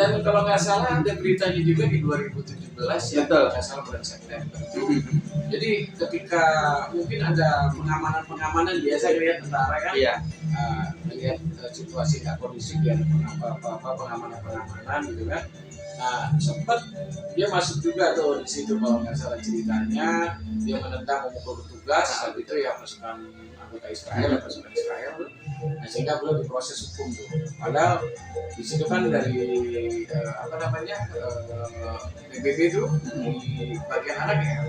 Dan kalau nggak salah ada beritanya juga di 2017 ya, Betul. nggak salah bulan September. Jadi ketika mungkin ada pengamanan biasa lihat tentara kan, Iya. melihat situasi nggak kondusif ya, pengamanan gitu kan. Nah, sempat dia masuk juga tuh di situ kalau nggak salah ceritanya, dia menendang memukul petugas, saat itu ya pasukan anggota Israel, pasukan Israel, nah, sehingga belum diproses hukum tuh. Padahal di situ kan dari PBB itu di bagian anak ya,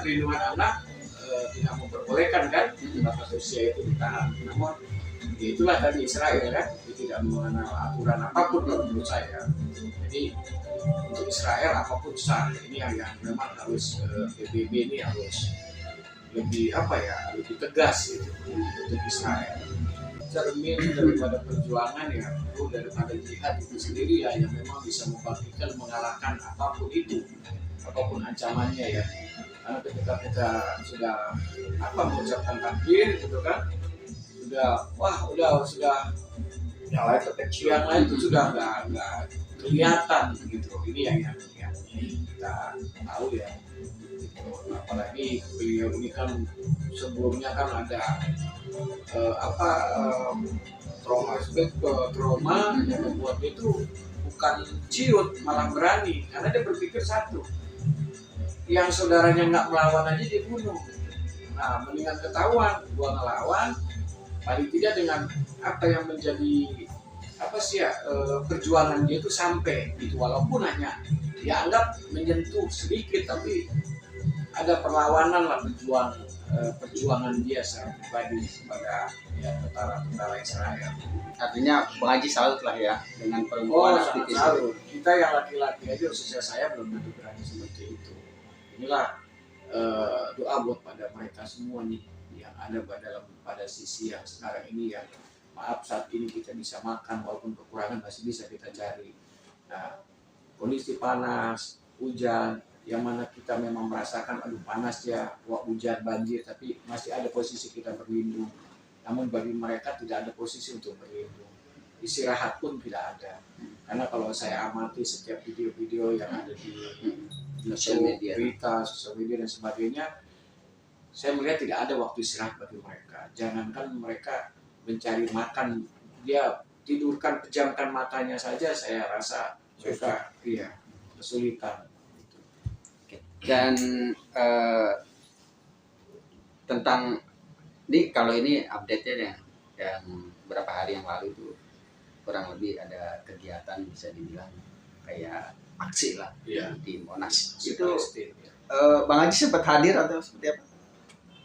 perlindungan anak tidak memperbolehkan kan batas usia itu ditahan. Namun ya itulah tadi Israel kan, dia tidak mengenal aturan apapun menurut saya. Jadi untuk Israel apapun sah. Ini yang memang harus PBB ini harus lebih lebih tegas gitu untuk Israel. Cermin daripada perjuangan ya, daripada jihad itu sendiri ya, yang memang bisa membangkitkan, mengalahkan apapun itu, apapun ancamannya ya. Karena ketika kita sudah mengucapkan takbir gitu kan, sudah Yang lain terkecil. yang lain itu sudah nggak kelihatan gitu. Ini yang kita tahu ya. Apalagi beliau ini kan sebelumnya kan ada trauma yang membuat dia itu bukan ciut, malah berani, karena dia berpikir satu, yang saudaranya nggak melawan aja dia bunuh. Nah, mendingan ketahuan gua ngelawan, paling tidak dengan apa yang menjadi perjuangan dia itu sampai gitu, walaupun hanya dianggap menyentuh sedikit, tapi ada perlawanan lah, perjuangan dia secara pribadi kepada tentara Israel. Artinya Bang Haji salut lah ya dengan perempuan aktivis. Salut. Kita yang laki-laki aja, khususnya saya belum tentu berani seperti itu. Inilah doa buat pada mereka semua nih yang ada pada sisi yang sekarang ini, yang maaf saat ini kita bisa makan walaupun kekurangan masih bisa kita cari. Nah, kondisi panas, hujan, yang mana kita memang merasakan aduh panas ya, hujan, banjir, tapi masih ada posisi kita berlindung. Namun bagi mereka tidak ada posisi untuk berlindung. Istirahat pun tidak ada. Karena kalau saya amati setiap video-video yang ada di sosial media, berita, sosial media dan sebagainya, saya melihat tidak ada waktu istirahat bagi mereka. Jangankan mereka mencari makan, dia tidurkan, pejamkan matanya saja, saya rasa mereka kesulitan. Dan tentang kalau ini update-nya yang beberapa hari yang lalu itu kurang lebih ada kegiatan bisa dibilang kayak aksi lah di Monas. Itu Bang Haji sempat hadir atau seperti apa?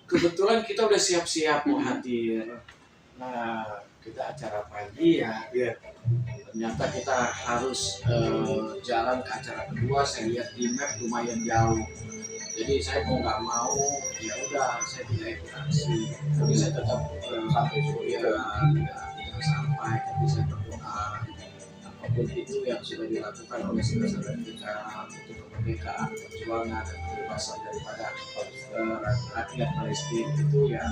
Kebetulan kita udah siap-siap mau hadir. Nah, kita acara pagi ya. Ternyata kita harus jalan ke acara kedua. Saya lihat di map lumayan jauh. Jadi saya mau nggak mau, ya udah saya tidak ikut aksi. Tapi saya tetap sampai sore tidak sampai. Tapi saya berdoa apapun itu yang sudah dilakukan oleh saudara kita untuk kemerdekaan, perjuangan dan kebebasan daripada rakyat Palestina itu ya,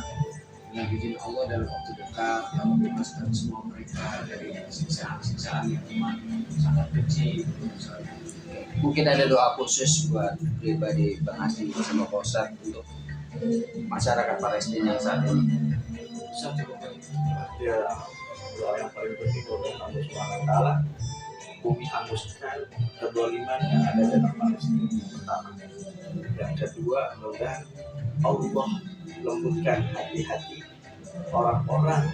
dengan izin Allah dalam waktu dekat yang membebaskan semua mereka dari siksaan-siksaan yang memang sangat kecil. Mungkin ada doa khusus buat pribadi Bang Haji sama Pak Ustadz untuk masyarakat Palestina saat ini. Ya, doa yang paling penting kepada Allah Subhanahu wa taala, bumi hanguskan kezaliman yang ada dalam Palestina, pertama. Yang kedua, mudah Allah lembutkan hati-hati orang-orang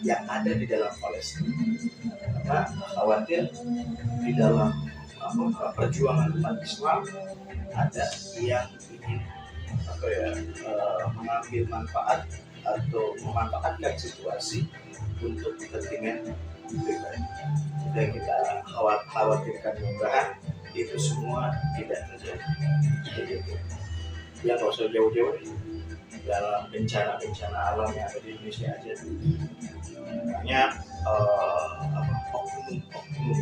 yang ada di dalam Palestina, karena khawatir di dalam perjuangan umat Islam ada yang ingin mengambil manfaat atau memanfaatkan situasi untuk kepentingan pribadi. Dan kita khawatirkan mudah itu semua tidak terjadi. Ya nggak usah jauh-jauh dalam bencana-bencana alam yang ada di Indonesia aja. Banyak oknum-oknum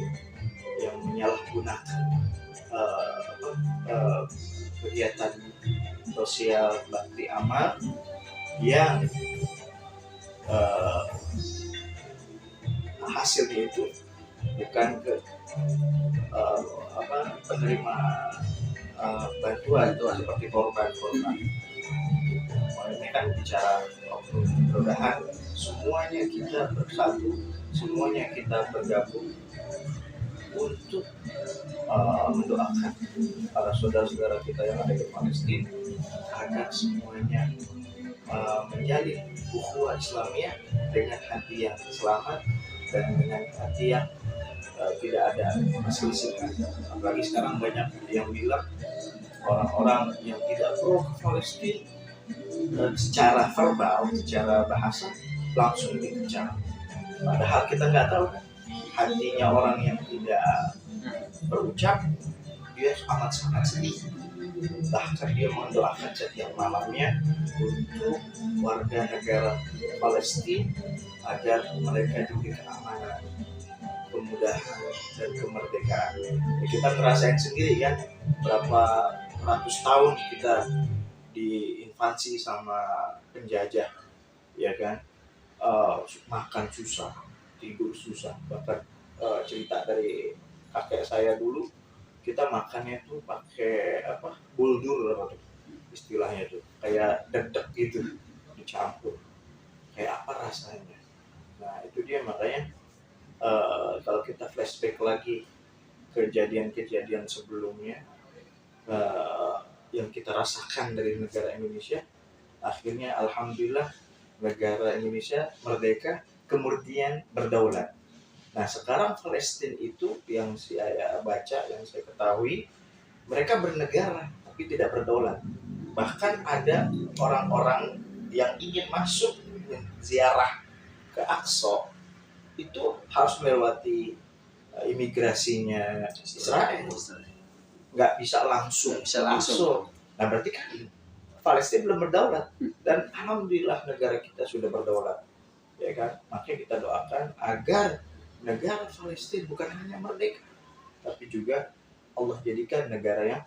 yang menyalahgunakan kegiatan sosial bakti amal yang hasilnya itu bukan ke penerima bantuan seperti korban-korban. Ini kan bicara oknum, mudah-mudahan semuanya kita bersatu, semuanya kita bergabung untuk mendoakan para saudara-saudara kita yang ada di Palestina agar semuanya menjalin ukhuwah Islamiyah dengan hati yang selamat dan dengan hati yang tidak ada perselisihan. Apalagi sekarang banyak yang bilang orang-orang yang tidak pro ke Palestina secara verbal, secara bahasa langsung dikecam. Padahal kita nggak tahu hatinya orang yang tidak berucap, dia amat sangat sedih. Bahkan dia mendoakan setiap malamnya untuk warga negara Palestina agar mereka diberi keamanan, kemudahan, dan kemerdekaan. Ya, kita ngerasain sendiri kan, berapa ratus tahun kita diinvasi sama penjajah, ya kan, makan susah, tidur susah. Bahkan cerita dari kakek saya dulu, kita makannya tuh pakai buldur istilahnya tuh, kayak dedek gitu dicampur, kayak apa rasanya. Nah itu dia, makanya kalau kita flashback lagi kejadian-kejadian sebelumnya yang kita rasakan dari negara Indonesia, akhirnya alhamdulillah negara Indonesia merdeka kemudian berdaulat. Nah sekarang Palestina itu yang saya baca, yang saya ketahui, mereka bernegara tapi tidak berdaulat. Bahkan ada orang-orang yang ingin masuk ziarah ke Aqsa itu harus melewati imigrasinya Israel, nggak bisa langsung. Nah berarti kan Palestina belum berdaulat, dan alhamdulillah negara kita sudah berdaulat, ya kan. Makanya kita doakan agar negara Palestina bukan hanya merdeka, tapi juga Allah jadikan negara yang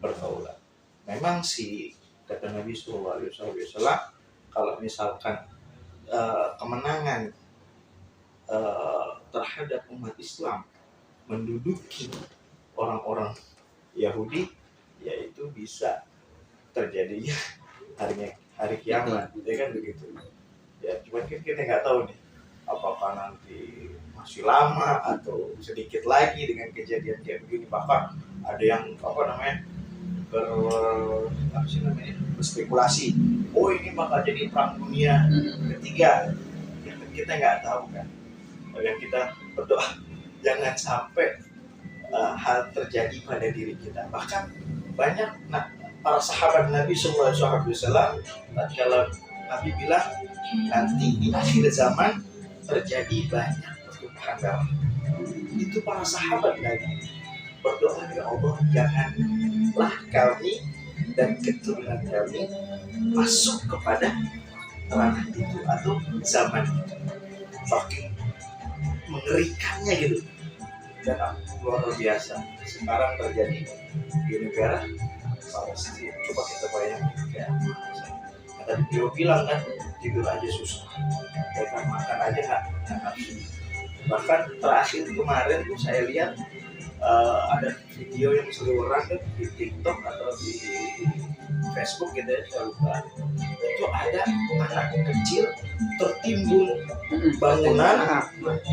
berdaulat. Memang sih kata Nabi SAW, kalau misalkan kemenangan terhadap umat Islam menduduki orang-orang Yahudi, yaitu bisa terjadinya hari kiamat, ya kan begitu. Ya cuman kita nggak tahu nih, apakah nanti masih lama atau sedikit lagi dengan kejadian kayak begini. Bahkan ada yang berspekulasi, oh ini bakal jadi perang dunia ketiga. Ya, kita nggak tahu kan. Yang kita berdoa jangan sampai hal terjadi pada diri kita. Bahkan banyak para sahabat Nabi SAW, kalau Nabi bilang nanti di akhir zaman terjadi banyak pertumpahan darah, itu para sahabat Nabi berdoa, ya Allah janganlah kami dan keturunan kami masuk kepada ranah itu atau zaman itu. Saking mengerikannya gitu. Dan luar biasa sekarang terjadi di negara Palestina. Coba kita bayangin kayak tadi Tio bilang kan, tidur aja susah, ya kan, makan aja nggak nafsu. Bahkan terakhir kemarin tuh saya lihat ada video yang seliweran di TikTok atau di Facebook gitu ya, saya lupa. Itu ada anak kecil tertimbun bangunan,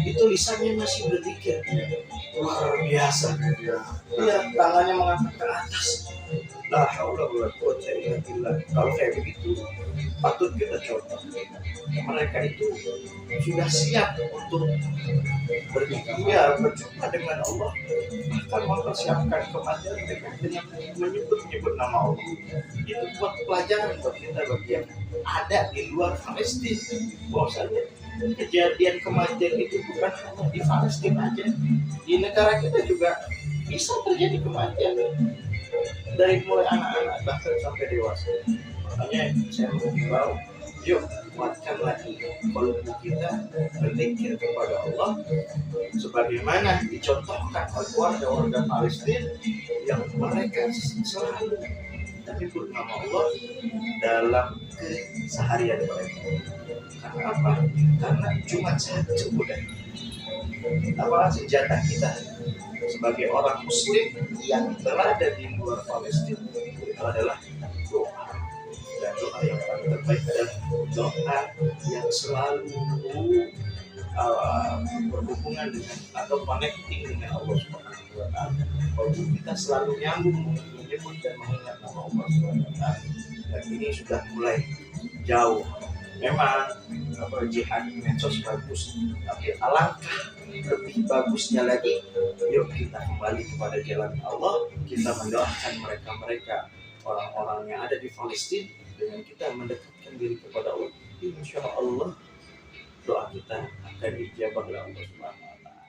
itu lisannya masih berzikir. Luar biasa. Dia tangannya mengangkat ke atas. La haula wala quwwata illa billah. Kalau kayak begitu patut kita contoh. Mereka itu sudah siap untuk berjumpa dengan Allah, bahkan mempersiapkan kematian dengan menyebut nama Allah. Itu buat pelajaran buat kita bagi yang ada di luar Palestina, bahwasanya kejadian kematian itu bukan hanya di Palestina aja, di negara kita juga bisa terjadi kematian, dari mulai anak-anak bahkan sampai dewasa. Makanya saya mengimbau, yuk kuatkan lagi kalbu kita berzikir kepada Allah sebagaimana dicontohkan oleh warga-warga Palestina yang mereka selalu menyebut nama Allah dalam keseharian mereka. Karena apa? Karena cuma satu udah senjata kita sebagai orang Muslim yang berada di luar Palestina itu adalah doa. Dan doa yang paling terbaik adalah doa yang selalu berhubungan dengan atau connecting dengan Allah Subhanahu wa Ta'ala. Kalau kita selalu nyambung menyebut dan mengingat nama Allah Subhanahu wa Ta'ala, dan ini sudah mulai jauh. Memang jihad medsos bagus, tapi alangkah lebih bagusnya lagi, yuk kita kembali kepada jalan Allah, kita mendoakan mereka orang-orang yang ada di Palestina, dengan kita mendekatkan diri kepada Allah. Insya Allah doa kita akan dijawab oleh Allah Subhanahu wa Ta'ala.